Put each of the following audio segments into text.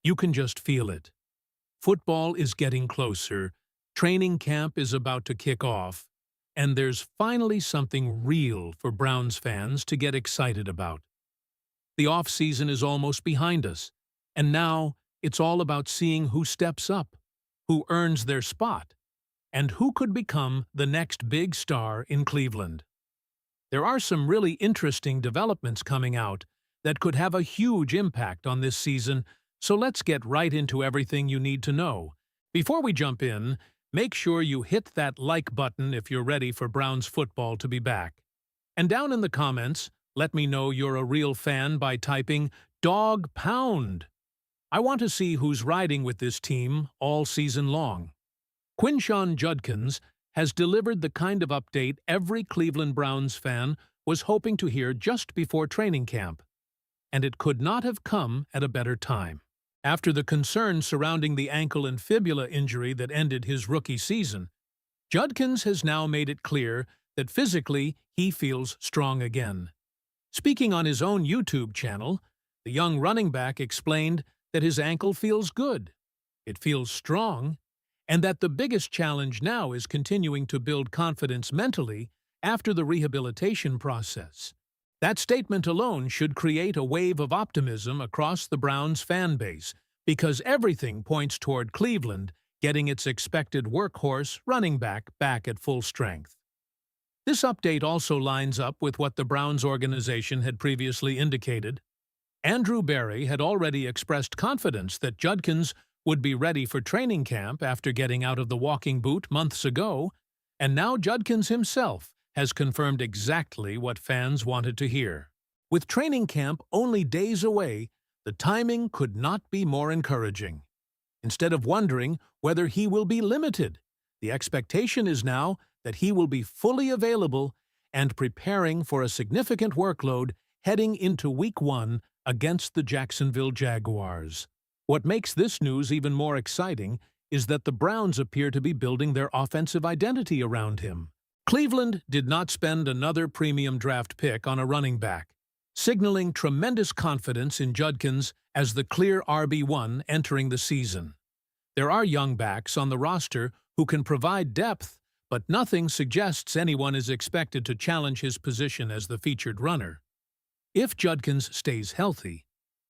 You can just feel it. Football is getting closer, training camp is about to kick off, and there's finally something real for Browns fans to get excited about. The off-season is almost behind us, and now it's all about seeing who steps up, who earns their spot, and who could become the next big star in Cleveland. There are some really interesting developments coming out that could have a huge impact on this season, so let's get right into everything you need to know. Before we jump in, make sure you hit that like button if you're ready for Browns football to be back. And down in the comments, let me know you're a real fan by typing Dawg Pound. I want to see who's riding with this team all season long. Quinshon Judkins has delivered the kind of update every Cleveland Browns fan was hoping to hear just before training camp, and it could not have come at a better time. After the concern surrounding the ankle and fibula injury that ended his rookie season, Judkins has now made it clear that physically he feels strong again. Speaking on his own YouTube channel, the young running back explained that his ankle feels good, it feels strong, and that the biggest challenge now is continuing to build confidence mentally after the rehabilitation process. That statement alone should create a wave of optimism across the Browns fan base, because everything points toward Cleveland getting its expected workhorse running back at full strength. This update also lines up with what the Browns organization had previously indicated. Andrew Berry had already expressed confidence that Judkins would be ready for training camp after getting out of the walking boot months ago, and now Judkins himself has confirmed exactly what fans wanted to hear. With training camp only days away, the timing could not be more encouraging. Instead of wondering whether he will be limited, the expectation is now that he will be fully available and preparing for a significant workload heading into Week 1 against the Jacksonville Jaguars. What makes this news even more exciting is that the Browns appear to be building their offensive identity around him. Cleveland did not spend another premium draft pick on a running back, signaling tremendous confidence in Judkins as the clear RB1 entering the season. There are young backs on the roster who can provide depth, but nothing suggests anyone is expected to challenge his position as the featured runner. If Judkins stays healthy,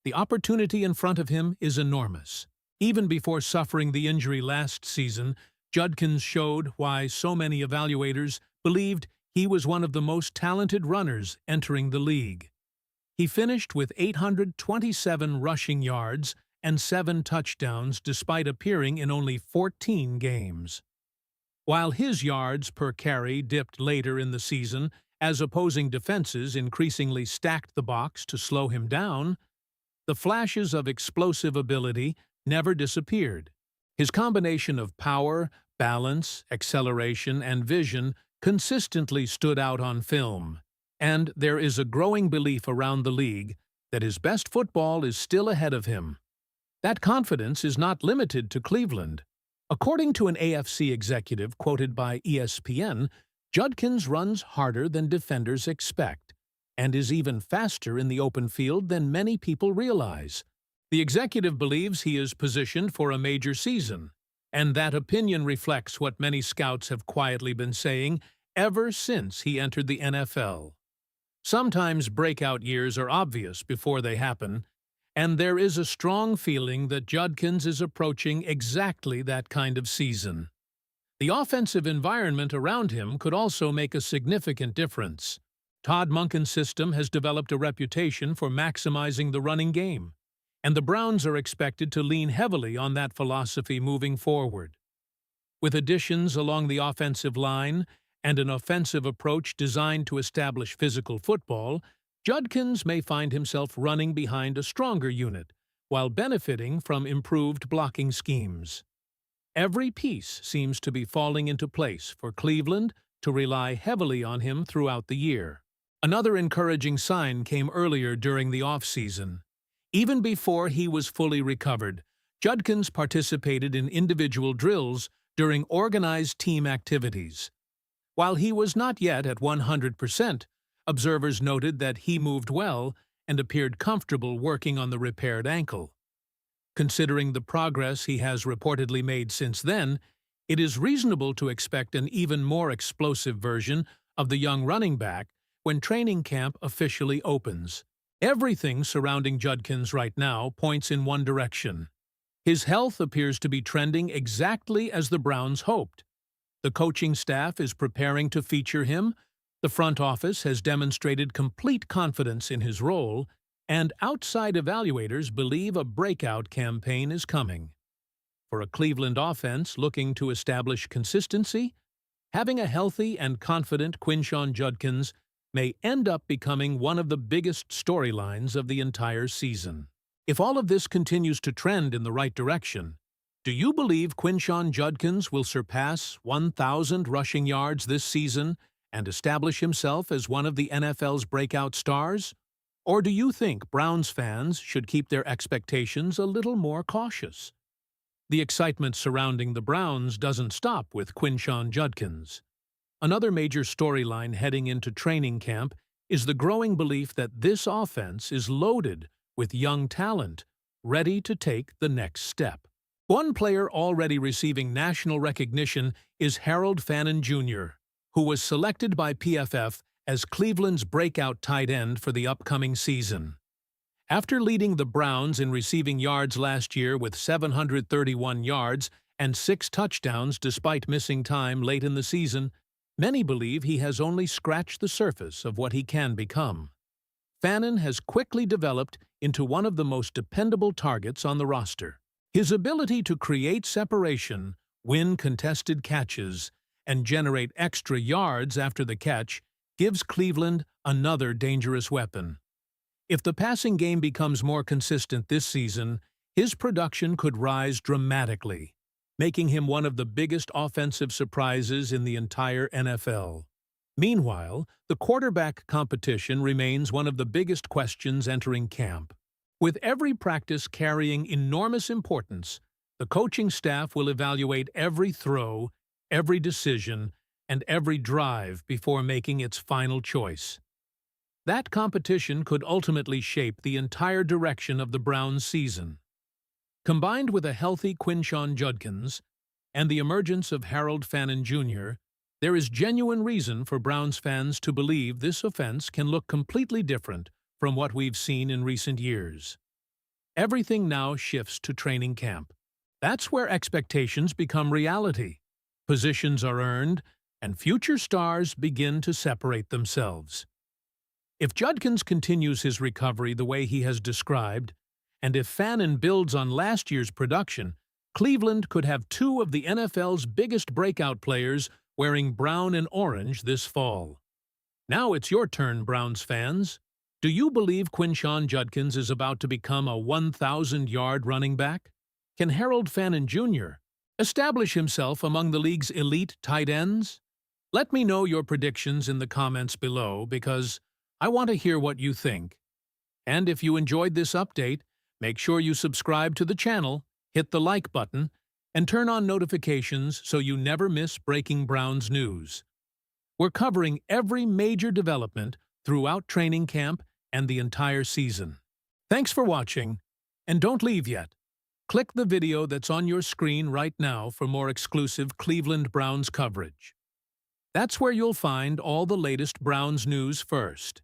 the opportunity in front of him is enormous. Even before suffering the injury last season, Judkins showed why so many evaluators believed he was one of the most talented runners entering the league. He finished with 827 rushing yards and 7 touchdowns despite appearing in only 14 games. While his yards per carry dipped later in the season as opposing defenses increasingly stacked the box to slow him down, the flashes of explosive ability never disappeared. His combination of power, balance, acceleration, and vision consistently stood out on film, and there is a growing belief around the league that his best football is still ahead of him. That confidence is not limited to Cleveland. According to an AFC executive quoted by ESPN, Judkins runs harder than defenders expect and is even faster in the open field than many people realize. The executive believes he is positioned for a major season, and that opinion reflects what many scouts have quietly been saying ever since he entered the NFL. Sometimes breakout years are obvious before they happen, and there is a strong feeling that Judkins is approaching exactly that kind of season. The offensive environment around him could also make a significant difference. Todd Monken's system has developed a reputation for maximizing the running game, and the Browns are expected to lean heavily on that philosophy moving forward. With additions along the offensive line and an offensive approach designed to establish physical football, Judkins may find himself running behind a stronger unit while benefiting from improved blocking schemes. Every piece seems to be falling into place for Cleveland to rely heavily on him throughout the year. Another encouraging sign came earlier during the offseason. Even before he was fully recovered, Judkins participated in individual drills during organized team activities. While he was not yet at 100%, observers noted that he moved well and appeared comfortable working on the repaired ankle. Considering the progress he has reportedly made since then, it is reasonable to expect an even more explosive version of the young running back when training camp officially opens. Everything surrounding Judkins right now points in one direction. His health appears to be trending exactly as the Browns hoped. The coaching staff is preparing to feature him, the front office has demonstrated complete confidence in his role, and outside evaluators believe a breakout campaign is coming. For a Cleveland offense looking to establish consistency, having a healthy and confident Quinshon Judkins may end up becoming one of the biggest storylines of the entire season. If all of this continues to trend in the right direction, do you believe Quinshon Judkins will surpass 1,000 rushing yards this season and establish himself as one of the NFL's breakout stars? Or do you think Browns fans should keep their expectations a little more cautious? The excitement surrounding the Browns doesn't stop with Quinshon Judkins. Another major storyline heading into training camp is the growing belief that this offense is loaded with young talent ready to take the next step. One player already receiving national recognition is Harold Fannin Jr., who was selected by PFF as Cleveland's breakout tight end for the upcoming season. After leading the Browns in receiving yards last year with 731 yards and 6 touchdowns despite missing time late in the season, many believe he has only scratched the surface of what he can become. Fannin has quickly developed into one of the most dependable targets on the roster. His ability to create separation, win contested catches, and generate extra yards after the catch gives Cleveland another dangerous weapon. If the passing game becomes more consistent this season, his production could rise dramatically, making him one of the biggest offensive surprises in the entire NFL. Meanwhile, the quarterback competition remains one of the biggest questions entering camp. With every practice carrying enormous importance, the coaching staff will evaluate every throw, every decision, and every drive before making its final choice. That competition could ultimately shape the entire direction of the Browns' season. Combined with a healthy Quinshon Judkins and the emergence of Harold Fannin Jr., there is genuine reason for Browns fans to believe this offense can look completely different from what we've seen in recent years. Everything now shifts to training camp. That's where expectations become reality. Positions are earned, and future stars begin to separate themselves. If Judkins continues his recovery the way he has described, and if Fannin builds on last year's production, Cleveland could have 2 of the NFL's biggest breakout players wearing brown and orange this fall. Now it's your turn, Browns fans. Do you believe Quinshon Judkins is about to become a 1,000-yard running back? Can Harold Fannin Jr. establish himself among the league's elite tight ends? Let me know your predictions in the comments below because I want to hear what you think. And if you enjoyed this update, make sure you subscribe to the channel, hit the like button, and turn on notifications so you never miss breaking Browns news. We're covering every major development throughout training camp and the entire season. Thanks for watching, and don't leave yet. Click the video that's on your screen right now for more exclusive Cleveland Browns coverage. That's where you'll find all the latest Browns news first.